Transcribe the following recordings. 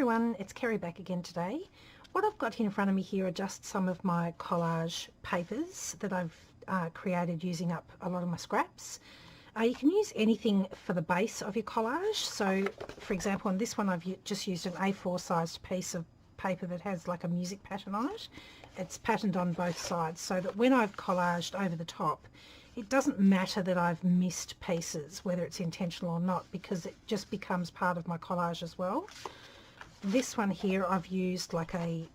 everyone, it's Kerry back again today. What I've got here in front of me here are just some of my collage papers that I've created using up a lot of my scraps. You can use anything for the base of your collage. So for example, on this one I've just used an A4 sized piece of paper that has like a music pattern on it. It's patterned on both sides so that when I've collaged over the top, it doesn't matter that I've missed pieces, whether it's intentional or not, because it just becomes part of my collage as well. This one here I've used like a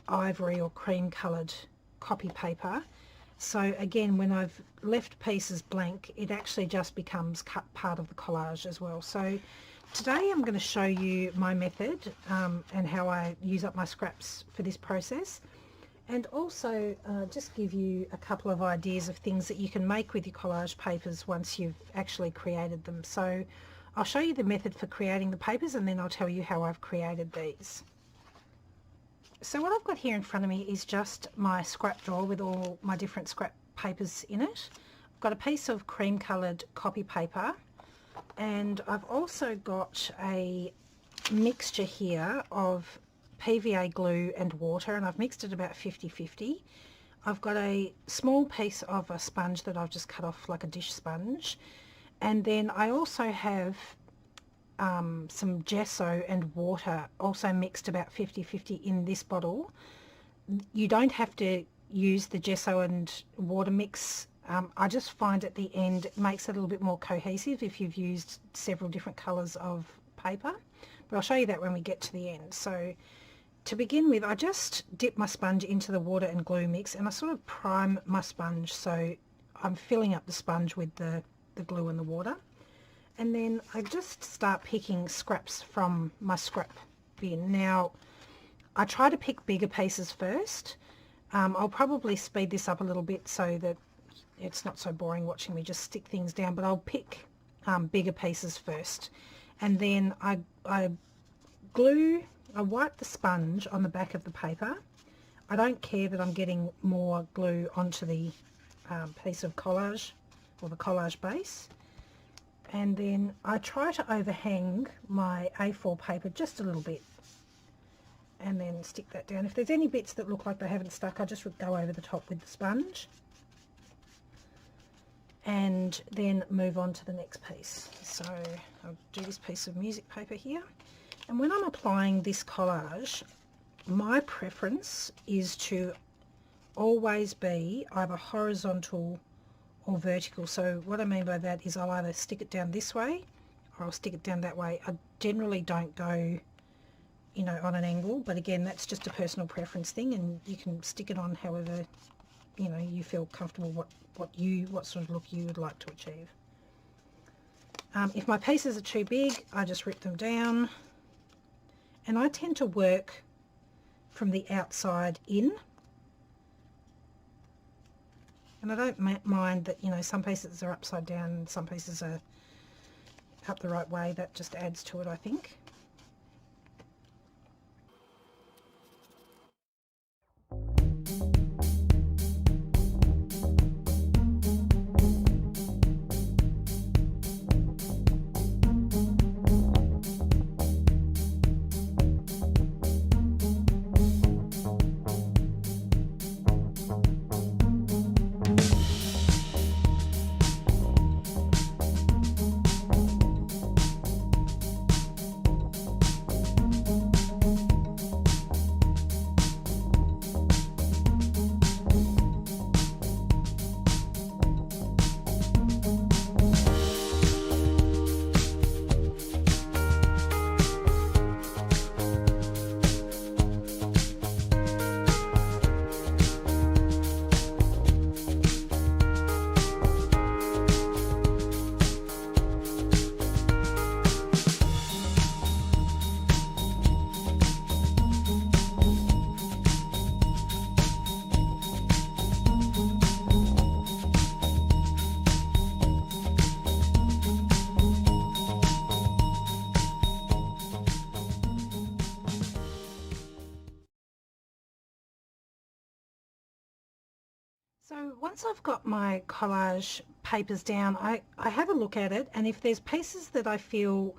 ivory or cream coloured copy paper. So again, when I've left pieces blank, it actually just becomes part of the collage as well. So today I'm going to show you my method and how I use up my scraps for this process. And also just give you a couple of ideas of things that you can make with your collage papers once you've actually created them. So I'll show you the method for creating the papers and then I'll tell you how I've created these. So what I've got here in front of me is just my scrap drawer with all my different scrap papers in it. I've got a piece of cream coloured copy paper, and I've also got a mixture here of PVA glue and water, and I've mixed it about 50-50. I've got a small piece of a sponge that I've just cut off like a dish sponge, and then I also have some gesso and water also mixed about 50-50 in this bottle. You don't have to use the gesso and water mix. I just find at the end it makes it a little bit more cohesive if you've used several different colours of paper, but I'll show you that when we get to the end. So to begin with, I just dip my sponge into the water and glue mix and I sort of prime my sponge, so I'm filling up the sponge with the glue and the water. And then I just start picking scraps from my scrap bin. Now I try to pick bigger pieces first. I'll probably speed this up a little bit so that it's not so boring watching me just stick things down, but I'll pick bigger pieces first. And then I wipe the sponge on the back of the paper. I don't care that I'm getting more glue onto the piece of collage or the collage base. And then I try to overhang my A4 paper just a little bit and then stick that down. If there's any bits that look like they haven't stuck, I just go over the top with the sponge and then move on to the next piece. So I'll do this piece of music paper here, and when I'm applying this collage, my preference is to always be either horizontal or vertical. So what I mean by that is I'll either stick it down this way or I'll stick it down that way. I generally don't go, you know, on an angle, but again, that's just a personal preference thing, and you can stick it on however, you know, you feel comfortable, what sort of look you would like to achieve. If my pieces are too big, I just rip them down, and I tend to work from the outside in. And I don't mind that, you know, some pieces are upside down and some pieces are up the right way. That just adds to it, I think. So once I've got my collage papers down, I have a look at it, and if there's pieces that I feel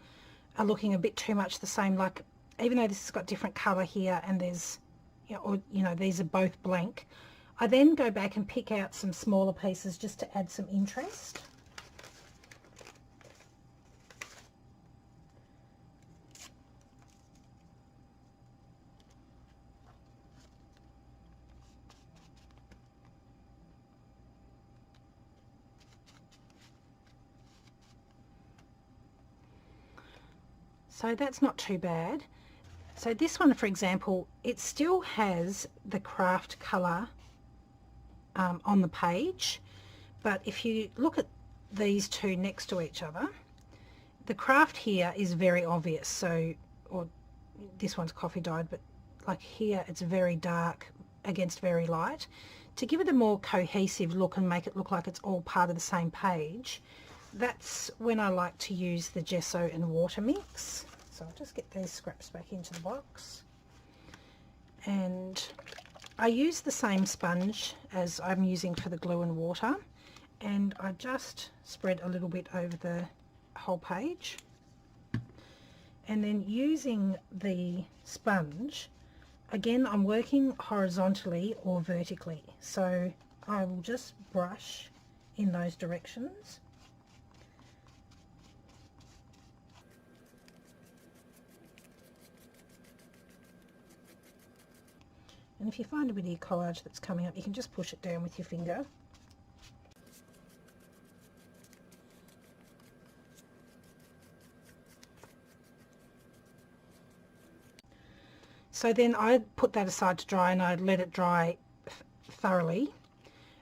are looking a bit too much the same, like even though this has got different colour here and there's, these are both blank, I then go back and pick out some smaller pieces just to add some interest. So that's not too bad. So this one, for example, it still has the craft colour on the page, but if you look at these two next to each other, the craft here is very obvious. So, or this one's coffee dyed, but like here it's very dark against very light. To give it a more cohesive look and make it look like it's all part of the same page, that's when I like to use the gesso and water mix. So I'll just get these scraps back into the box. And I use the same sponge as I'm using for the glue and water, and I just spread a little bit over the whole page. And then using the sponge, again I'm working horizontally or vertically, so I will just brush in those directions. And if you find a bit of your collage that's coming up, you can just push it down with your finger. So then I put that aside to dry, and I let it dry thoroughly.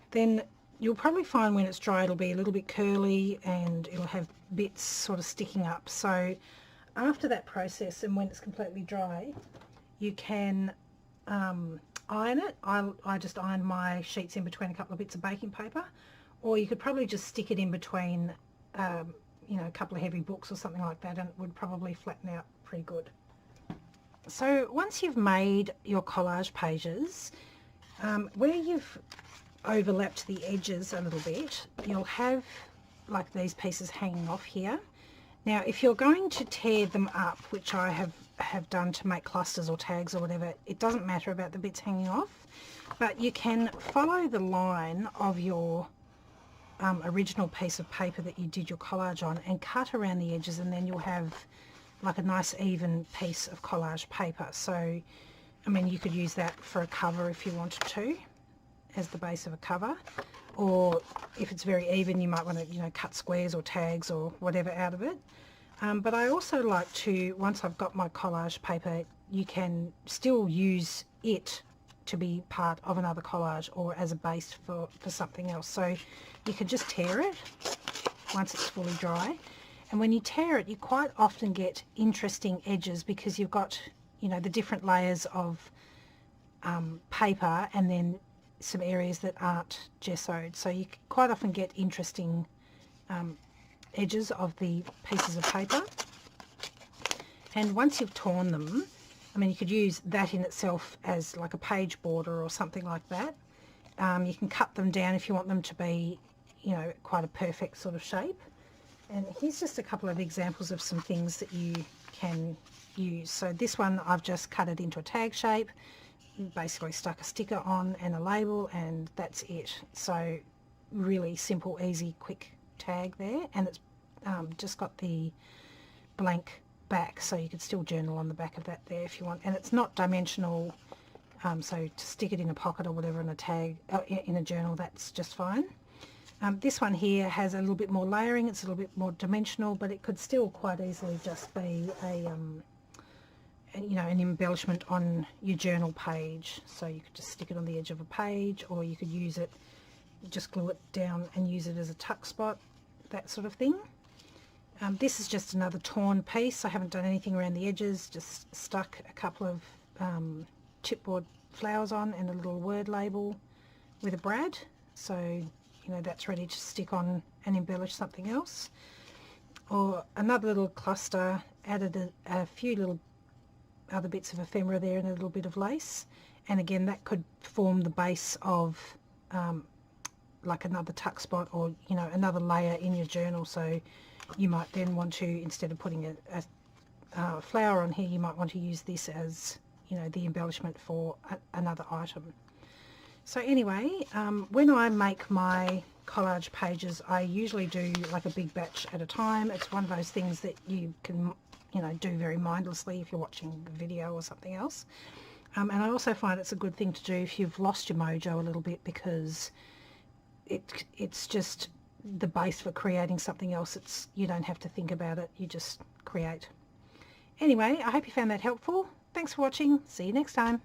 Then you'll probably find when it's dry it'll be a little bit curly and it'll have bits sort of sticking up. So after that process and when it's completely dry, you can iron it. I just iron my sheets in between a couple of bits of baking paper, or you could probably just stick it in between a couple of heavy books or something like that, and it would probably flatten out pretty good. So once you've made your collage pages, where you've overlapped the edges a little bit, you'll have like these pieces hanging off here. Now if you're going to tear them up, which I have done to make clusters or tags or whatever, it doesn't matter about the bits hanging off, but you can follow the line of your original piece of paper that you did your collage on and cut around the edges, and then you'll have like a nice even piece of collage paper. So I mean, you could use that for a cover if you wanted to, as the base of a cover, or if it's very even you might want to cut squares or tags or whatever out of it. But I also like to, once I've got my collage paper, you can still use it to be part of another collage or as a base for something else. So you can just tear it once it's fully dry, and when you tear it you quite often get interesting edges because you've got the different layers of paper and then some areas that aren't gessoed, so you quite often get interesting edges of the pieces of paper. And once you've torn them, I mean, you could use that in itself as like a page border or something like that. You can cut them down if you want them to be quite a perfect sort of shape. And here's just a couple of examples of some things that you can use. So this one I've just cut it into a tag shape, basically stuck a sticker on and a label, and that's it. So really simple, easy, quick tag there, and it's just got the blank back, so you could still journal on the back of that there if you want, and it's not dimensional, so to stick it in a pocket or whatever in a tag in a journal, that's just fine. This one here has a little bit more layering, it's a little bit more dimensional, but it could still quite easily just be an embellishment on your journal page. So you could just stick it on the edge of a page, or you could use it, just glue it down and use it as a tuck spot, that sort of thing. This is just another torn piece. I haven't done anything around the edges, just stuck a couple of chipboard flowers on and a little word label with a brad. So that's ready to stick on and embellish something else. Or another little cluster, added a few little other bits of ephemera there and a little bit of lace, and again that could form the base of like another tuck spot, or another layer in your journal. So you might then want to, instead of putting flower on here, you might want to use this as, you know, the embellishment for another item. So anyway, when I make my collage pages, I usually do like a big batch at a time. It's one of those things that you can, you know, do very mindlessly if you're watching a video or something else. And I also find it's a good thing to do if you've lost your mojo a little bit, because it's just the base for creating something else. You don't have to think about it, you just create. Anyway, I hope you found that helpful. Thanks for watching. See you next time.